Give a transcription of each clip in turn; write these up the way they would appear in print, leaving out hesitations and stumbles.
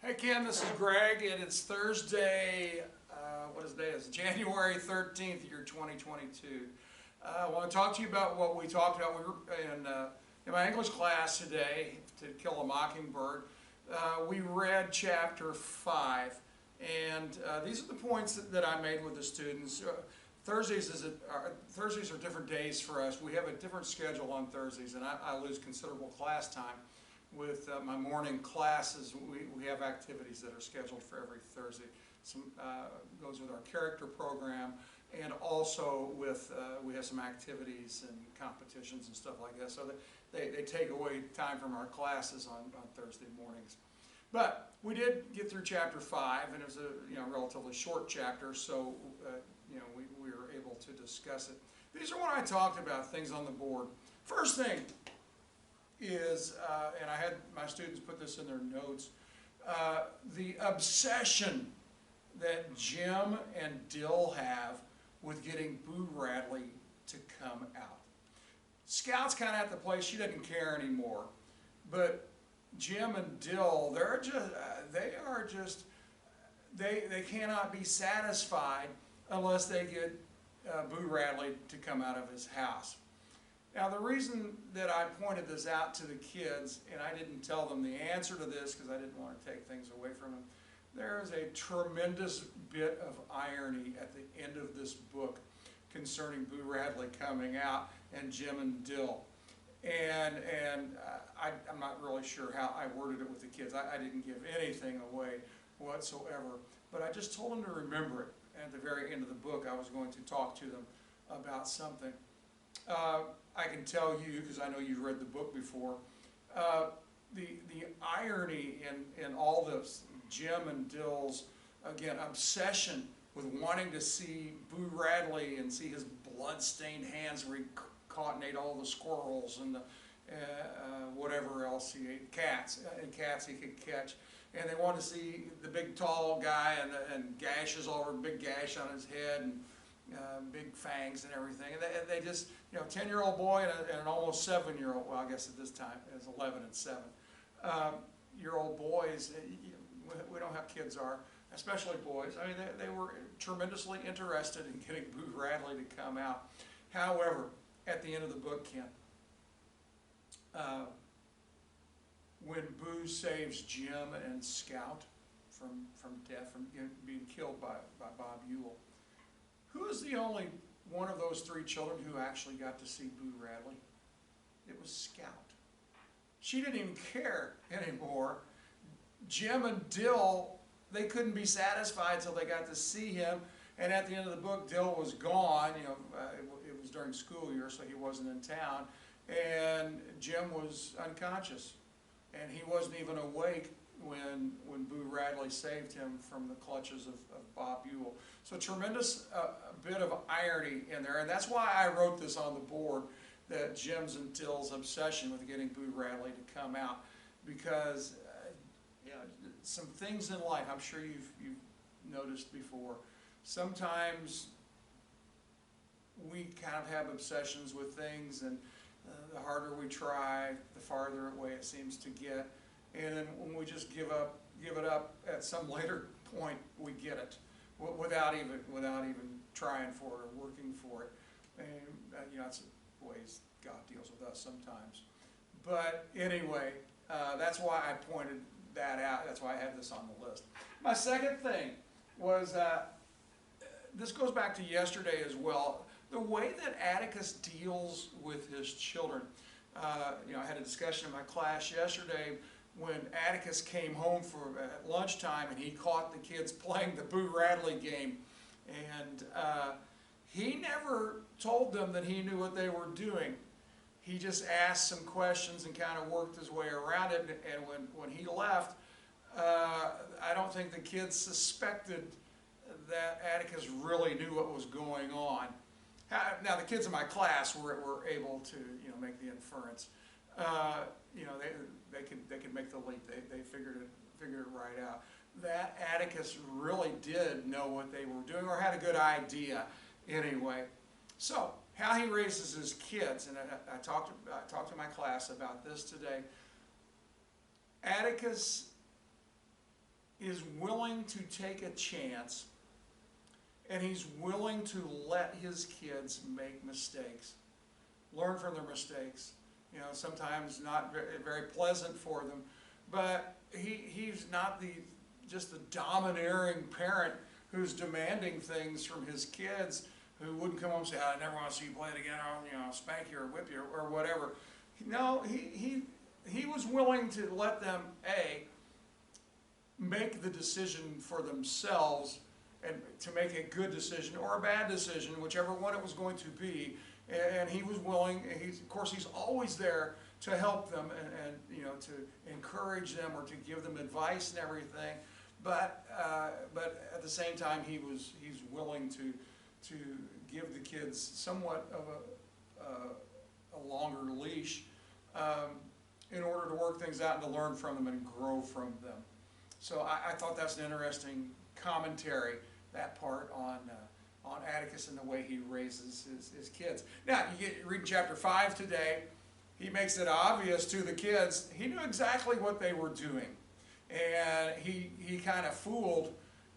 Hey Ken, this is Greg, and it's Thursday, what is the day? It's January 13th, year 2022. I want to talk to you about what we talked about. We were in my English class today, To Kill a Mockingbird. We read chapter 5, and these are the points that I made with the students. Thursdays are different days for us. We have a different schedule on Thursdays, and I lose considerable class time. With my morning classes, we have activities that are scheduled for every Thursday. Some goes with our character program, and also with we have some activities and competitions and stuff like that. So they take away time from our classes on Thursday mornings. But we did get through chapter 5, and it was a relatively short chapter, so we were able to discuss it. These are what I talked about, things on the board. First thing is, and I had my students put this in their notes, the obsession that Jim and Dill have with getting Boo Radley to come out. Scout's kind of at the place she doesn't care anymore, but Jim and Dill, they cannot be satisfied unless they get Boo Radley to come out of his house. Now, the reason that I pointed this out to the kids, and I didn't tell them the answer to this because I didn't want to take things away from them, there is a tremendous bit of irony at the end of this book concerning Boo Radley coming out and Jim and Dill. And I'm not really sure how I worded it with the kids. I didn't give anything away whatsoever, but I just told them to remember it. And at the very end of the book, I was going to talk to them about something. I can tell you, because I know you've read the book before, the irony in all this, Jim and Dill's, again, obsession with wanting to see Boo Radley and see his blood-stained hands where he caught and ate all the squirrels and the whatever else he ate, cats he could catch. And they want to see the big tall guy and gashes all over, big gash on his head, and big fangs and everything. And they just, 10-year-old boy and an almost 7-year-old, well, I guess at this time it was 11 and 7-year-old boys. We know how kids are, especially boys. I mean, they were tremendously interested in getting Boo Radley to come out. However, at the end of the book, Ken, when Boo saves Jim and Scout from death, from being killed by Bob Ewell, who is the only one of those 3 children who actually got to see Boo Radley? It was Scout. She didn't even care anymore. Jim and Dill, they couldn't be satisfied until they got to see him. And at the end of the book, Dill was gone. It was during school year, so he wasn't in town. And Jim was unconscious. And he wasn't even awake when Boo Radley saved him from the clutches of Bob Ewell. So tremendous bit of irony in there, and that's why I wrote this on the board, that Jim's and Dill's obsession with getting Boo Radley to come out, because some things in life, I'm sure you've noticed before, sometimes we kind of have obsessions with things, and the harder we try, the farther away it seems to get. And then when we just give it up at some later point, we get it without even trying for it or working for it. And that's the ways God deals with us sometimes. But anyway, that's why I pointed that out. That's why I had this on the list. My second thing was, this goes back to yesterday as well, the way that Atticus deals with his children. I had a discussion in my class yesterday when Atticus came home at lunchtime and he caught the kids playing the Boo Radley game. And he never told them that he knew what they were doing. He just asked some questions and kind of worked his way around it. And when he left, I don't think the kids suspected that Atticus really knew what was going on. Now, the kids in my class were able to make the inference. They could make the leap. They figured it right out. That Atticus really did know what they were doing, or had a good idea anyway. So, how he raises his kids, and I talked to my class about this today. Atticus is willing to take a chance, and he's willing to let his kids make mistakes, learn from their mistakes. You know, sometimes not very pleasant for them, but he's not just the domineering parent who's demanding things from his kids, who wouldn't come home and say, I never want to see you play it again, I'll spank you or whip you or whatever. No, he was willing to let them, make the decision for themselves, and to make a good decision or a bad decision, whichever one it was going to be. And he was willing, of course he's always there to help them and to encourage them or to give them advice and everything. But at the same time, he's willing to give the kids somewhat of a longer leash in order to work things out and to learn from them and grow from them. So I thought that's an interesting commentary, that part on Atticus and the way he raises his kids. Now, you read chapter 5 today, he makes it obvious to the kids, he knew exactly what they were doing. And he kind of fooled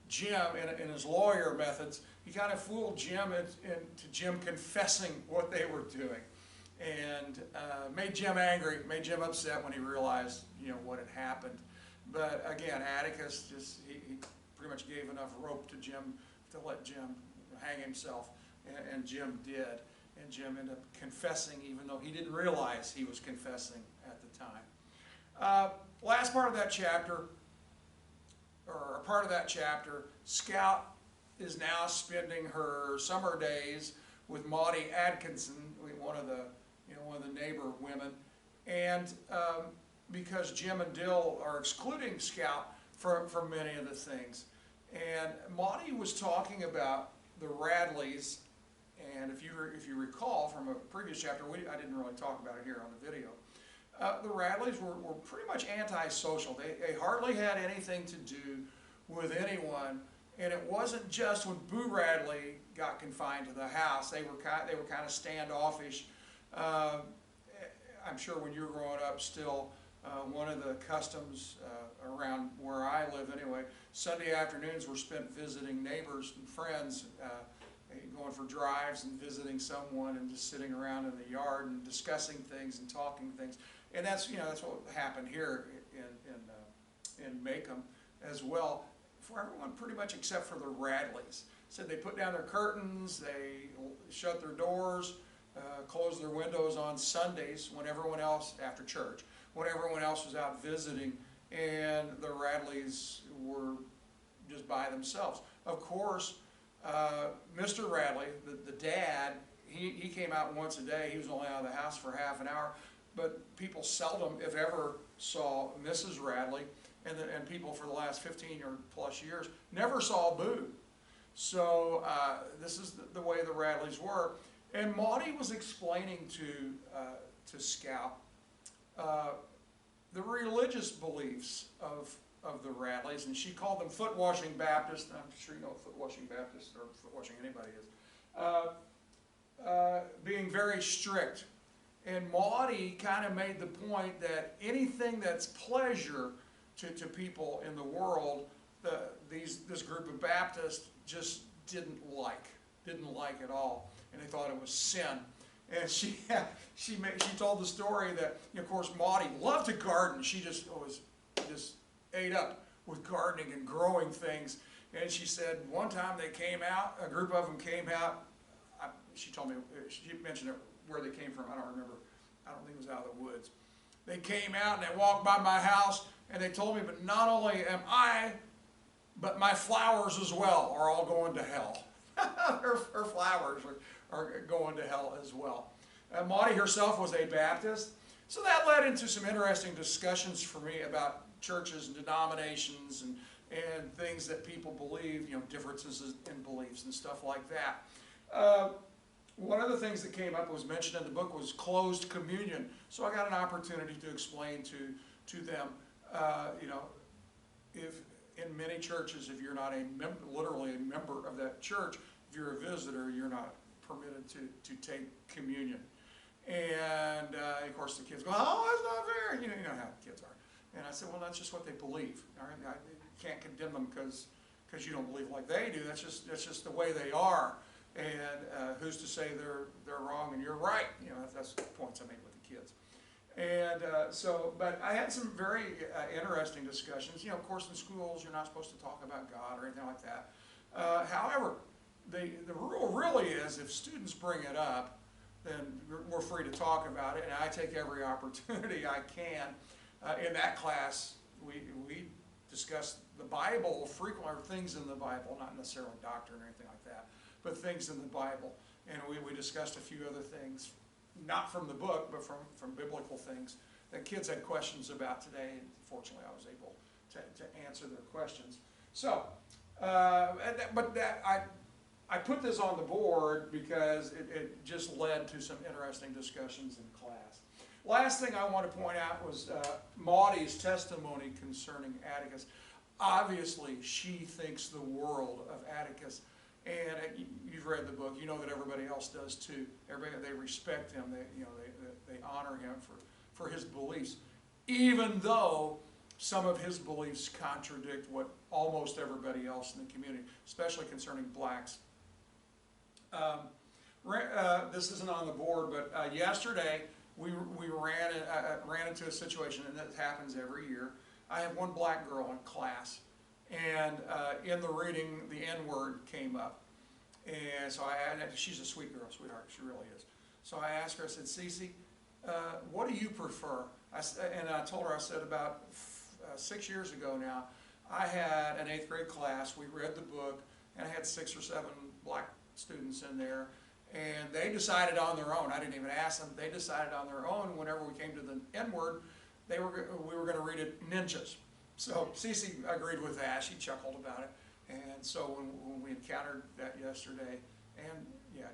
Jim in his lawyer methods. He kind of fooled Jim into Jim confessing what they were doing. And made Jim angry, made Jim upset when he realized, what had happened. But again, Atticus he pretty much gave enough rope to Jim to let Jim hang himself, and Jim did. And Jim ended up confessing, even though he didn't realize he was confessing at the time. Last part of that chapter, or a part of that chapter, Scout is now spending her summer days with Maudie Atkinson, one of the neighbor women, and because Jim and Dill are excluding Scout from many of the things. And Maudie was talking about the Radleys, and if you recall from a previous chapter, I didn't really talk about it here on the video. The Radleys were pretty much antisocial. They hardly had anything to do with anyone, and it wasn't just when Boo Radley got confined to the house. They were kind of standoffish. I'm sure when you were growing up still, one of the customs around where I live anyway, Sunday afternoons were spent visiting neighbors and friends, going for drives and visiting someone and just sitting around in the yard and discussing things and talking things. And that's what happened here in Macomb as well, for everyone pretty much except for the Radleys. Said they put down their curtains, they shut their doors, closed their windows on Sundays when everyone else, after church, when everyone else was out visiting, and the Radleys were just by themselves. Of course, Mr. Radley, the dad, he came out once a day. He was only out of the house for half an hour, but people seldom, if ever, saw Mrs. Radley, and people for the last 15 or plus years never saw Boo. So this is the way the Radleys were. And Maudie was explaining to Scout the religious beliefs of the Radleys, and she called them foot-washing Baptists. I'm sure you know what foot-washing Baptists or foot-washing anybody is. Being very strict. And Maudie kind of made the point that anything that's pleasure to people in the world, this group of Baptists just didn't like at all, and they thought it was sin. And she told the story that, of course, Maudie loved to garden. She just ate up with gardening and growing things. And she said one time they came out, a group of them came out. She told me, she mentioned where they came from. I don't remember. I don't think it was out of the woods. They came out and they walked by my house and they told me, but not only am I, but my flowers as well are all going to hell. her flowers are going to hell as well. Maudie herself was a Baptist, so that led into some interesting discussions for me about churches and denominations and things that people believe, differences in beliefs and stuff like that. One of the things that came up, was mentioned in the book, was closed communion. So I got an opportunity to explain to them, if in many churches, if you're not literally a member of that church, if you're a visitor, you're not permitted to take communion. And of course the kids go, oh, that's not fair. You know how kids are. And I said, well, that's just what they believe. All right? You can't condemn them because you don't believe like they do. That's just the way they are. And who's to say they're wrong and you're right? You know, that's the points I made with the kids. And but I had some very interesting discussions. You know, of course, in schools you're not supposed to talk about God or anything like that. However, the rule really is if students bring it up, then we're free to talk about it, and I take every opportunity I can. In that class, we discuss the Bible frequently, or things in the Bible, not necessarily doctrine or anything like that, but things in the Bible. And we discussed a few other things, not from the book, but from biblical things that kids had questions about today. And fortunately, I was able to answer their questions. So, I put this on the board because it just led to some interesting discussions in class. Last thing I want to point out was Maudie's testimony concerning Atticus. Obviously, she thinks the world of Atticus, and you've read the book. You know that everybody else does too. They respect him. They honor him for his beliefs, even though some of his beliefs contradict what almost everybody else in the community, especially concerning blacks. This isn't on the board, but yesterday we ran into a situation, and that happens every year. I have one black girl in class, and in the reading, the N-word came up. And so she's a sweet girl, sweetheart, she really is. So I asked her, I said, Cece, what do you prefer? And I told her, I said, about 6 years ago now, I had an 8th grade class, we read the book, and I had 6 or 7 black students in there, and they decided on their own. I didn't even ask them. They decided on their own whenever we came to the N-word, we were going to read it ninjas. So Cece agreed with that. She chuckled about it. And so when we encountered that yesterday, and yeah,